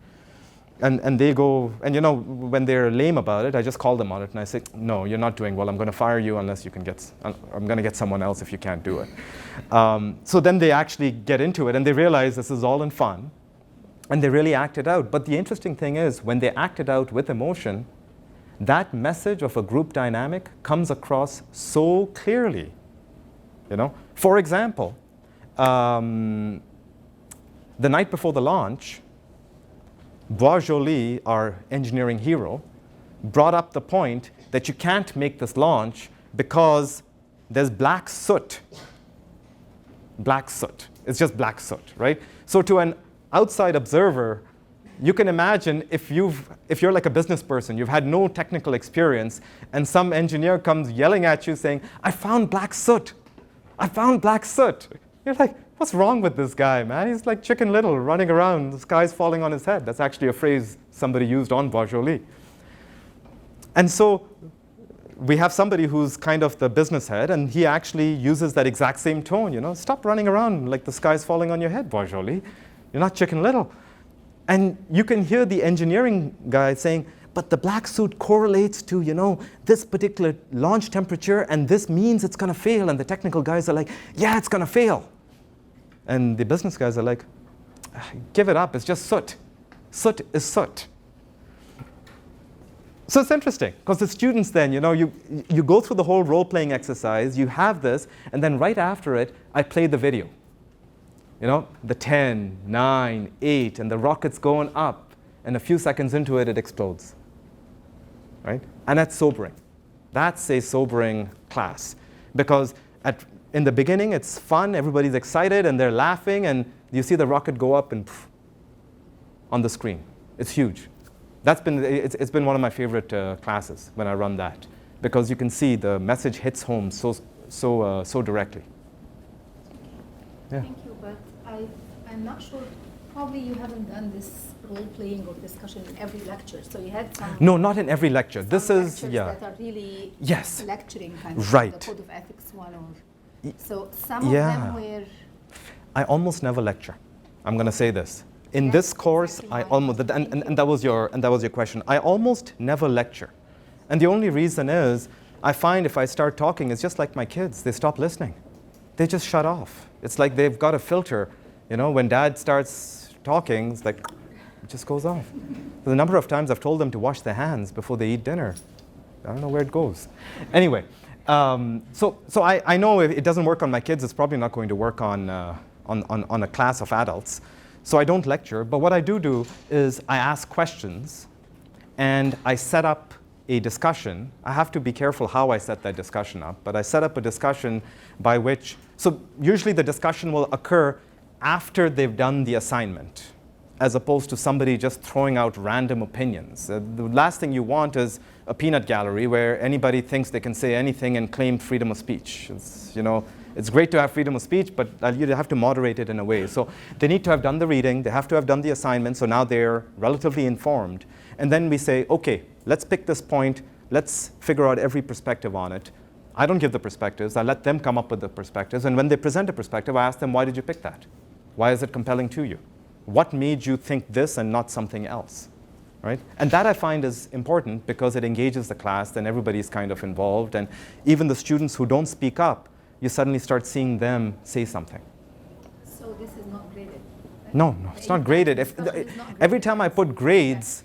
And they go, and you know, when they're lame about it, I just call them on it, and I say, no, you're not doing well. I'm going to fire you unless you can I'm going to get someone else if you can't do it. So then they actually get into it, and they realize this is all in fun. And they really act it out. But the interesting thing is, when they act it out with emotion, that message of a group dynamic comes across so clearly. You know? For example, the night before the launch, Bois-Joly, our engineering hero, brought up the point that you can't make this launch because there's black soot. Black soot. It's just black soot, right? So to an outside observer, you can imagine if you're like a business person, you've had no technical experience, and some engineer comes yelling at you saying, I found black soot. I found black soot. You're like, what's wrong with this guy, man? He's like Chicken Little running around. The sky's falling on his head. That's actually a phrase somebody used on Bois-Joly. And so we have somebody who's kind of the business head, and he actually uses that exact same tone. You know, stop running around like the sky's falling on your head, Bois-Joly. You're not Chicken Little. And you can hear the engineering guy saying, but the black suit correlates to, you know, this particular launch temperature, and this means it's going to fail. And the technical guys are like, yeah, it's going to fail. And the business guys are like, give it up, it's just soot. Soot is soot. So it's interesting, because the students then, you know, you go through the whole role-playing exercise, you have this, and then right after it, I play the video. You know, the 10, 9, 8, and the rocket's going up, and a few seconds into it, it explodes. Right? And that's sobering. That's a sobering class. Because in the beginning, it's fun, everybody's excited, and they're laughing, and you see the rocket go up and poof, on the screen. It's huge. It's been one of my favorite classes when I run that, because you can see the message hits home so directly. Yeah. Thank you, but I'm not sure. Probably you haven't done this role-playing or discussion in every lecture. So you had some. No, not in every lecture. This is that are really lecturing kind of right. The Code of Ethics one, or so some of them were. I almost never lecture. I'm going to say this. In this course, I almost and that was your question. I almost never lecture, and the only reason is I find if I start talking, it's just like my kids. They stop listening. They just shut off. It's like they've got a filter. You know, when dad starts talking, it's like it just goes off. The number of times I've told them to wash their hands before they eat dinner, I don't know where it goes. Anyway, so I know if it doesn't work on my kids, it's probably not going to work on a class of adults. So I don't lecture, but what I do is I ask questions and I set up a discussion. I have to be careful how I set that discussion up, but I set up a discussion by which, so usually the discussion will occur after they've done the assignment, as opposed to somebody just throwing out random opinions. The last thing you want is a peanut gallery where anybody thinks they can say anything and claim freedom of speech. It's great to have freedom of speech, but you have to moderate it in a way. So they need to have done the reading, they have to have done the assignment, so now they're relatively informed. And then we say, okay, let's pick this point, let's figure out every perspective on it. I don't give the perspectives, I let them come up with the perspectives, and when they present a perspective, I ask them, why did you pick that? Why is it compelling to you? What made you think this and not something else? Right? And that I find is important because it engages the class, then everybody's kind of involved, and even the students who don't speak up, you suddenly start seeing them say something. So this is not graded? Right? No, it's not graded. Every time I put grades,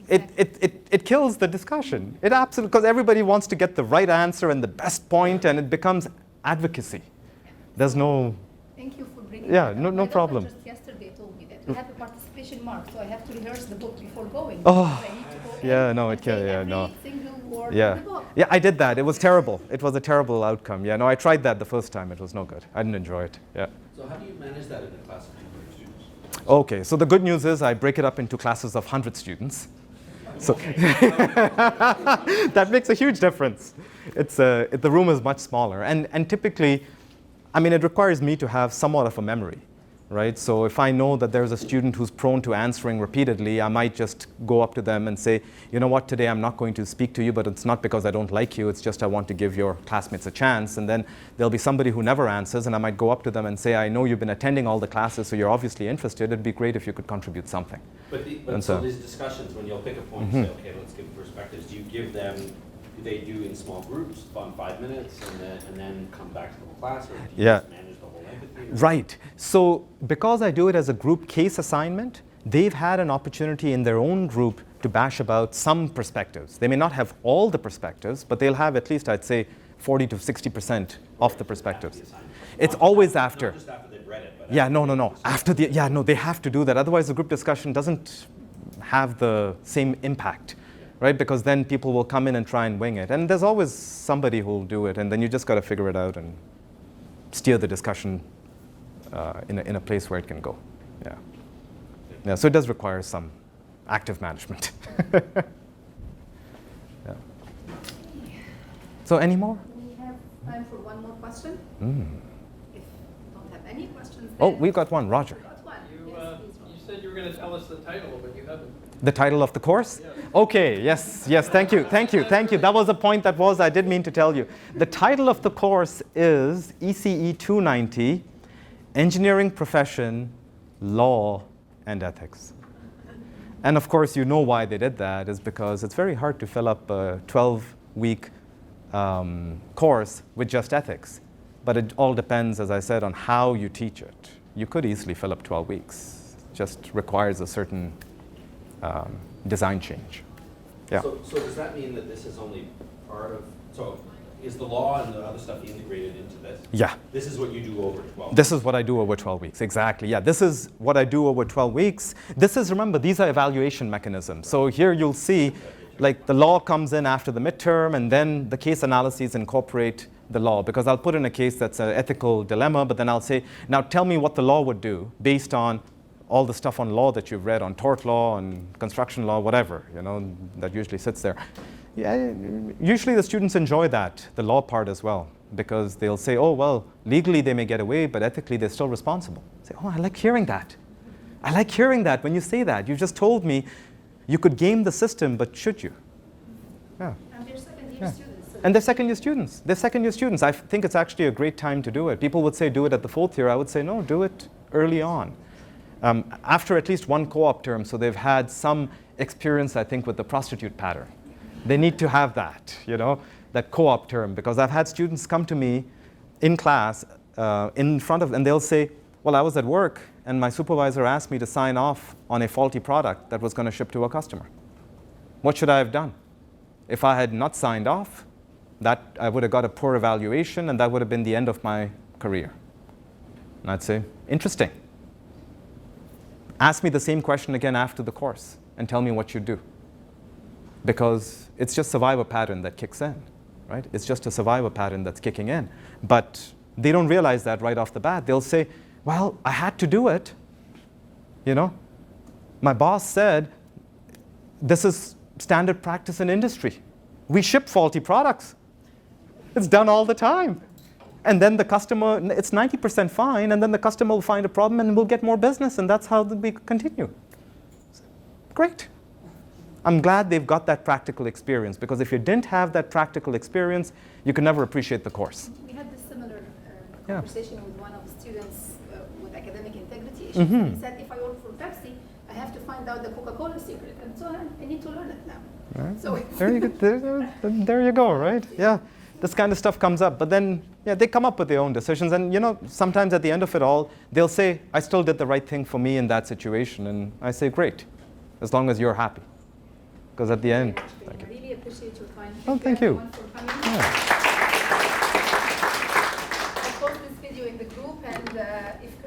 it kills the discussion. It absolutely, because everybody wants to get the right answer and the best point, and it becomes advocacy. There's no... Thank you for bringing that up. No problem. Just yesterday told me that we have a participation mark, so I have to rehearse the book before going. Oh, so I need to go yeah, no, it can, yeah, no. Single word Yeah. in the book. Yeah, I did that. It was terrible. It was a terrible outcome. Yeah, no, I tried that the first time. It was no good. I didn't enjoy it. Yeah. So how do you manage that in a class of 200 students? Okay, so the good news is I break it up into classes of 100 students. So that makes a huge difference. The room is much smaller. And typically, I mean, it requires me to have somewhat of a memory, right? So if I know that there's a student who's prone to answering repeatedly, I might just go up to them and say, you know what, today I'm not going to speak to you, but it's not because I don't like you, it's just I want to give your classmates a chance. And then there'll be somebody who never answers, and I might go up to them and say, I know you've been attending all the classes, so you're obviously interested. It'd be great if you could contribute something. But so these discussions, when you'll pick a point and say, okay, let's give perspectives, do you give them, do they do in small groups on 5 minutes and then come back to the whole class, or do you just manage the whole empathy? Right. So because I do it as a group case assignment, they've had an opportunity in their own group to bash about some perspectives. They may not have all the perspectives, but they'll have at least, I'd say, 40 to 60% of the perspectives. It's always after. Not just after they've read it, but Yeah, no. After the, yeah, no, they have to do that. Otherwise, the group discussion doesn't have the same impact, right? Because then people will come in and try and wing it. And there's always somebody who will do it, and then you just got to figure it out and steer the discussion in a place where it can go. Yeah. Yeah, so it does require some active management. Yeah. So any more? We have time for one more question. If you don't have any questions, then Oh, we've got one, Roger. got one. You, Yes, please, you Roger. said you were going to tell us the title, but you haven't. The title of the course? Yeah. Okay, yes, thank you. That was a point I did mean to tell you. The title of the course is ECE 290, Engineering Profession, Law, and Ethics. And of course, you know why they did that is because it's very hard to fill up a 12-week course with just ethics. But it all depends, as I said, on how you teach it. You could easily fill up 12 weeks. It just requires a certain design change. Yeah. So does that mean that this is only part of, so is the law and the other stuff integrated into this? Yeah. This is what you do over 12? This is what I do over 12 weeks, exactly. Yeah, this is what I do over 12 weeks. This is, remember, these are evaluation mechanisms. So here you'll see, like, the law comes in after the midterm, and then the case analyses incorporate the law. Because I'll put in a case that's an ethical dilemma, but then I'll say, now tell me what the law would do based on all the stuff on law that you've read, on tort law, on construction law, whatever, you know, that usually sits there. Yeah, usually the students enjoy that, the law part as well, because they'll say, oh, well, legally they may get away, but ethically they're still responsible. Say, oh, I like hearing that. I like hearing that when you say that. You just told me you could game the system, but should you? Yeah. And they're second-year Yeah. students. And they're second-year students. They're second-year students. I think it's actually a great time to do it. People would say do it at the fourth year. I would say, no, do it early on. After at least one co-op term, so they've had some experience, I think, with the prostitute pattern. They need to have that, you know, that co-op term, because I've had students come to me in class in front of, and they'll say, well, I was at work and my supervisor asked me to sign off on a faulty product that was going to ship to a customer. What should I have done? If I had not signed off, that I would have got a poor evaluation and that would have been the end of my career. And I'd say, interesting. Ask me the same question again after the course and tell me what you do. Because it's just survivor pattern that kicks in, right? It's just a survivor pattern that's kicking in. But they don't realize that right off the bat. They'll say, well, I had to do it. You know, my boss said, this is standard practice in industry. We ship faulty products. It's done all the time. And then the customer, it's 90% fine, and then the customer will find a problem and we'll get more business, and that's how we continue. Great. I'm glad they've got that practical experience, because if you didn't have that practical experience, you can never appreciate the course. We had this similar Yeah. conversation with one of the students with academic integrity issues. He said, if I work for Pepsi, I have to find out the Coca-Cola secret, and so I need to learn it now. Right. So There you go. There you go, right? Yeah. This kind of stuff comes up, but then yeah, they come up with their own decisions, and you know, sometimes at the end of it all, they'll say, I still did the right thing for me in that situation, and I say, great, as long as you're happy. Because at the end, I really appreciate your time. Oh, thank you. Everyone for coming. Yeah. I post this video in the group, and if